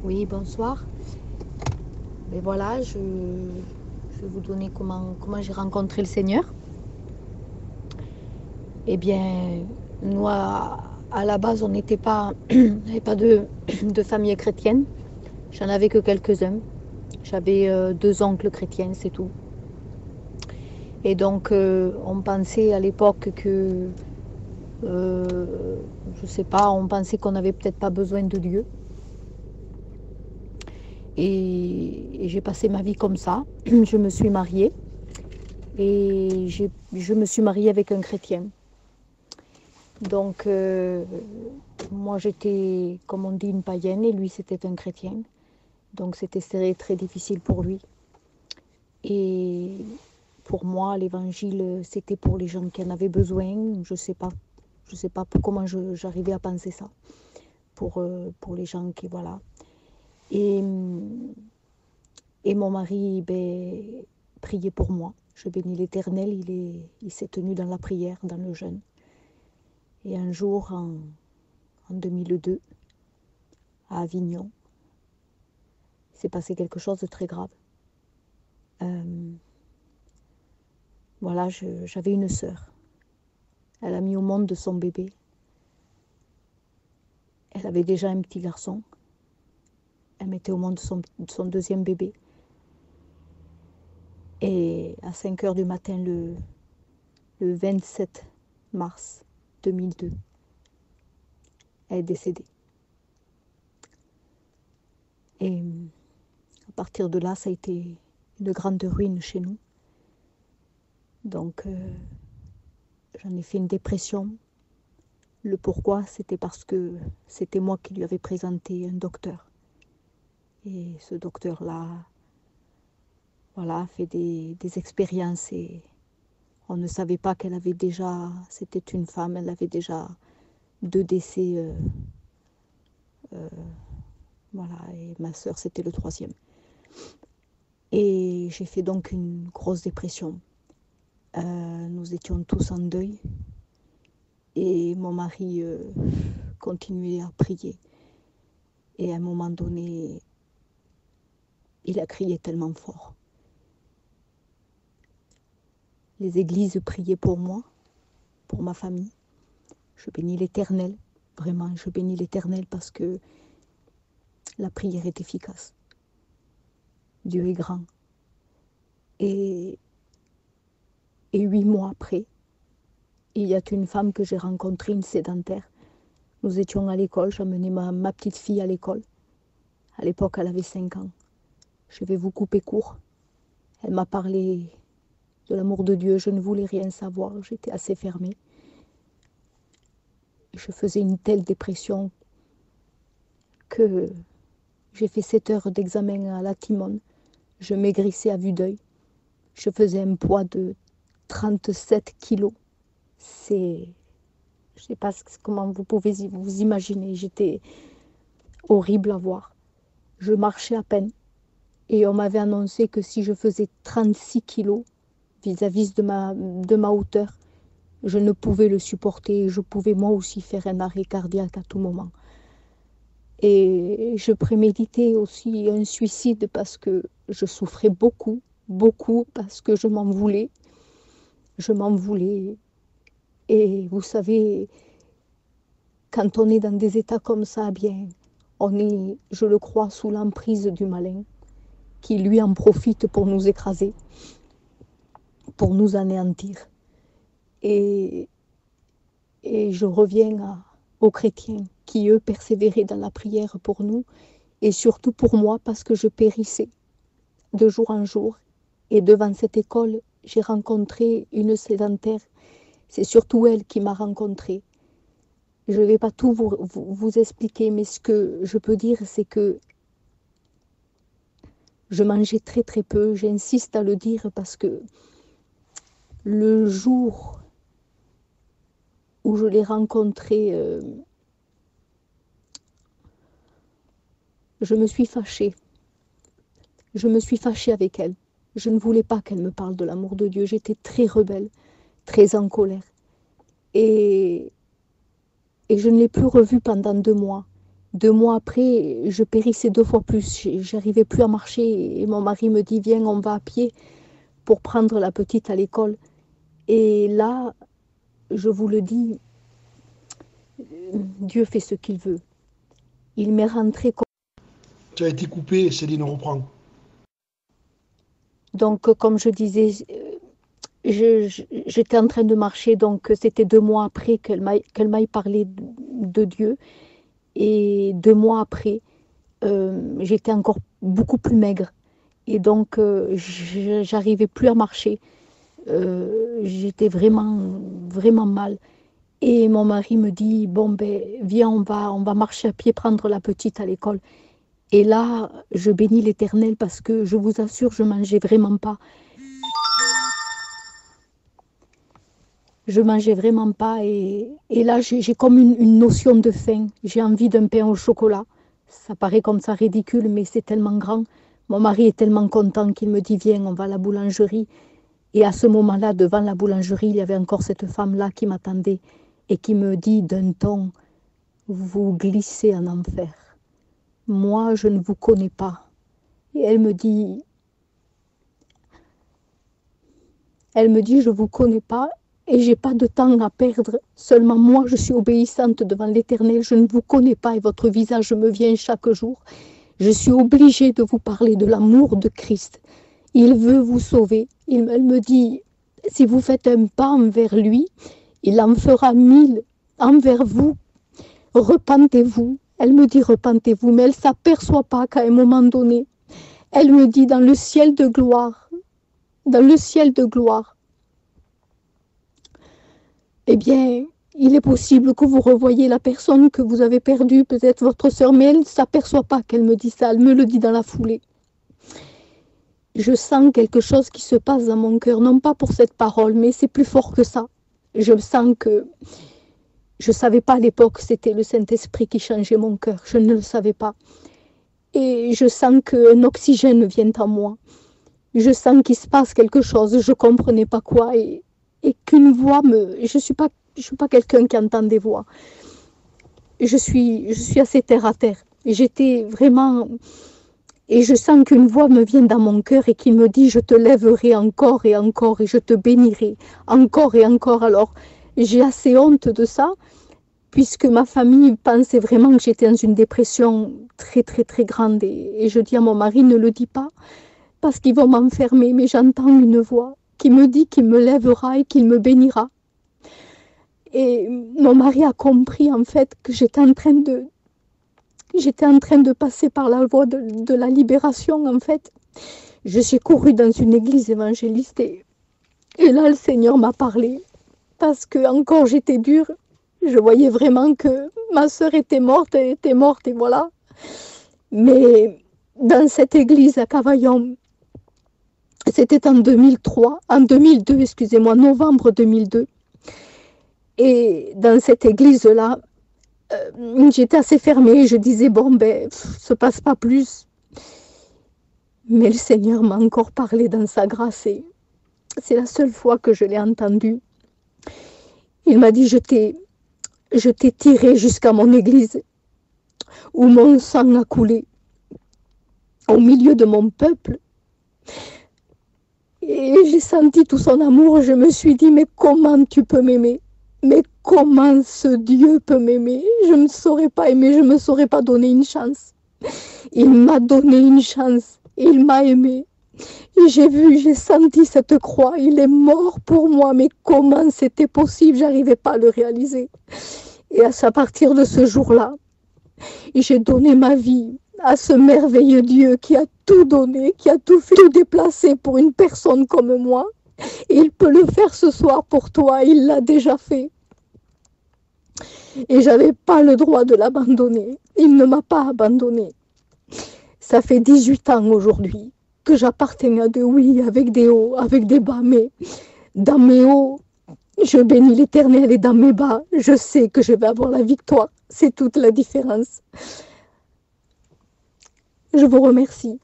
Oui, bonsoir. Et voilà, je vais vous donner comment j'ai rencontré le Seigneur. Eh bien, nous, à la base, on n'était pas, on n'avait pas de famille chrétienne. J'en avais que quelques-uns. J'avais deux oncles chrétiens, c'est tout. Et donc, on pensait à l'époque que, euh, je sais pas, on pensait qu'on n'avait peut-être pas besoin de Dieu. Et j'ai passé ma vie comme ça. Je me suis mariée. Et je me suis mariée avec un chrétien. Donc, moi j'étais, comme on dit, une païenne et lui c'était un chrétien. Donc c'était très, très difficile pour lui. Et pour moi, l'évangile, c'était pour les gens qui en avaient besoin. Je sais pas comment j'arrivais à penser ça. Pour les gens qui, voilà. Et, et mon mari, ben, priait pour moi. Je bénis l'Éternel, il s'est tenu dans la prière, dans le jeûne. Et un jour, en 2002, à Avignon, il s'est passé quelque chose de très grave. Voilà, j'avais une sœur. Elle a mis au monde de son bébé. Elle avait déjà un petit garçon. Elle mettait au monde son deuxième bébé. Et à 5 heures du matin, le 27 mars 2002, elle est décédée. Et à partir de là, ça a été une grande ruine chez nous. Donc, j'en ai fait une dépression. Le pourquoi, c'était parce que c'était moi qui lui avais présenté un docteur. Et ce docteur-là, voilà, fait des expériences et on ne savait pas qu'elle avait déjà, c'était une femme, elle avait déjà 2 décès, voilà, et ma sœur, c'était le troisième. Et j'ai fait donc une grosse dépression. Nous étions tous en deuil et mon mari continuait à prier. Et à un moment donné, il a crié tellement fort. Les églises priaient pour moi, pour ma famille. Je bénis l'Éternel, vraiment, je bénis l'Éternel parce que la prière est efficace. Dieu est grand. Et, et 8 mois après, il y a une femme que j'ai rencontrée, une sédentaire. Nous étions à l'école, j'amenais ma petite fille à l'école. À l'époque, elle avait 5 ans. Je vais vous couper court. Elle m'a parlé de l'amour de Dieu, je ne voulais rien savoir, j'étais assez fermée. Je faisais une telle dépression que j'ai fait 7 heures d'examen à la Timone. Je maigrissais à vue d'œil. Je faisais un poids de 37 kilos. Je ne sais pas comment vous pouvez vous imaginer. J'étais horrible à voir. Je marchais à peine. Et on m'avait annoncé que si je faisais 36 kilos vis-à-vis de ma hauteur, je ne pouvais le supporter. Je pouvais moi aussi faire un arrêt cardiaque à tout moment. Et je préméditais aussi un suicide parce que je souffrais beaucoup, beaucoup, parce que je m'en voulais. Je m'en voulais. Et vous savez, quand on est dans des états comme ça, bien, on est, je le crois, sous l'emprise du malin, qui lui en profite pour nous écraser, pour nous anéantir. Et, et je reviens aux chrétiens qui, eux, persévéraient dans la prière pour nous, et surtout pour moi, parce que je périssais de jour en jour. Et devant cette école, j'ai rencontré une sédentaire. C'est surtout elle qui m'a rencontrée. Je ne vais pas tout vous expliquer, mais ce que je peux dire, c'est que je mangeais très très peu. J'insiste à le dire parce que le jour où je l'ai rencontrée, je me suis fâchée. Je me suis fâchée avec elle. Je ne voulais pas qu'elle me parle de l'amour de Dieu. J'étais très rebelle, très en colère. Et je ne l'ai plus revue pendant 2 mois. 2 mois après, je périssais 2 fois plus. J'arrivais plus à marcher et mon mari me dit, viens, on va à pied pour prendre la petite à l'école. Et là, je vous le dis, Dieu fait ce qu'il veut. Il m'est rentré comme... Tu as été coupé, Céline reprend. Donc, comme je disais, j'étais en train de marcher, donc c'était 2 mois après qu'elle m'aille parlé de Dieu. Et 2 mois après, j'étais encore beaucoup plus maigre. Et donc, j'arrivais plus à marcher. J'étais vraiment, vraiment mal. Et mon mari me dit, bon, ben, viens, on va marcher à pied, prendre la petite à l'école. Et là, je bénis l'Éternel parce que je vous assure, je mangeais vraiment pas. Je mangeais vraiment pas. Et là, j'ai comme une notion de faim. J'ai envie d'un pain au chocolat. Ça paraît comme ça ridicule, mais c'est tellement grand. Mon mari est tellement content qu'il me dit, viens, on va à la boulangerie. Et à ce moment-là, devant la boulangerie, il y avait encore cette femme-là qui m'attendait et qui me dit d'un ton, vous glissez en enfer. Moi, je ne vous connais pas. Et elle me dit, je ne vous connais pas et j'ai pas de temps à perdre. Seulement moi, je suis obéissante devant l'Éternel. Je ne vous connais pas et votre visage me vient chaque jour. Je suis obligée de vous parler de l'amour de Christ. Il veut vous sauver. Elle me dit, si vous faites un pas envers lui, il en fera 1000 envers vous. Repentez-vous. Elle me dit, repentez-vous, mais elle ne s'aperçoit pas qu'à un moment donné, elle me dit, dans le ciel de gloire, eh bien, il est possible que vous revoyiez la personne que vous avez perdue, peut-être votre sœur, mais elle ne s'aperçoit pas qu'elle me dit ça, elle me le dit dans la foulée. Je sens quelque chose qui se passe dans mon cœur, non pas pour cette parole, mais c'est plus fort que ça. Je sens que je ne savais pas à l'époque que c'était le Saint-Esprit qui changeait mon cœur, je ne le savais pas. Et je sens qu'un oxygène vient en moi. Je sens qu'il se passe quelque chose, je ne comprenais pas quoi, et qu'une voix me... Je suis pas quelqu'un qui entend des voix. Je suis assez terre à terre. J'étais vraiment... Et je sens qu'une voix me vient dans mon cœur et qui me dit, je te lèverai encore et encore et je te bénirai encore et encore. Alors, j'ai assez honte de ça, puisque ma famille pensait vraiment que j'étais dans une dépression très, très, très grande. Et je dis à mon mari, ne le dis pas, parce qu'ils vont m'enfermer. Mais j'entends une voix qui me dit qu'il me lèvera et qu'il me bénira. Et mon mari a compris, en fait, que j'étais en train de passer par la voie de la libération, en fait. Je suis courue dans une église évangéliste et là, le Seigneur m'a parlé. Parce que encore j'étais dure. Je voyais vraiment que ma sœur était morte, elle était morte, et voilà. Mais dans cette église à Cavaillon, c'était en 2002, excusez-moi, novembre 2002. Et dans cette église-là, j'étais assez fermée, je disais, bon, ben, se passe pas plus. Mais le Seigneur m'a encore parlé dans sa grâce et c'est la seule fois que je l'ai entendu. Il m'a dit, je t'ai tiré jusqu'à mon église où mon sang a coulé au milieu de mon peuple. Et j'ai senti tout son amour, je me suis dit, mais comment tu peux m'aimer ? Mais comment ce Dieu peut m'aimer ? Je ne saurais pas aimer, je ne me saurais pas donner une chance. Il m'a donné une chance, il m'a aimé. Et j'ai senti cette croix, il est mort pour moi, mais comment c'était possible ? J'arrivais pas à le réaliser. Et à partir de ce jour-là, j'ai donné ma vie à ce merveilleux Dieu qui a tout donné, qui a tout fait, tout déplacé pour une personne comme moi. Et il peut le faire ce soir pour toi, il l'a déjà fait. Et j'avais pas le droit de l'abandonner. Il ne m'a pas abandonné. Ça fait 18 ans aujourd'hui que j'appartiens à Dieu, oui, avec des hauts, avec des bas, mais dans mes hauts, je bénis l'Éternel et dans mes bas, je sais que je vais avoir la victoire. C'est toute la différence. Je vous remercie.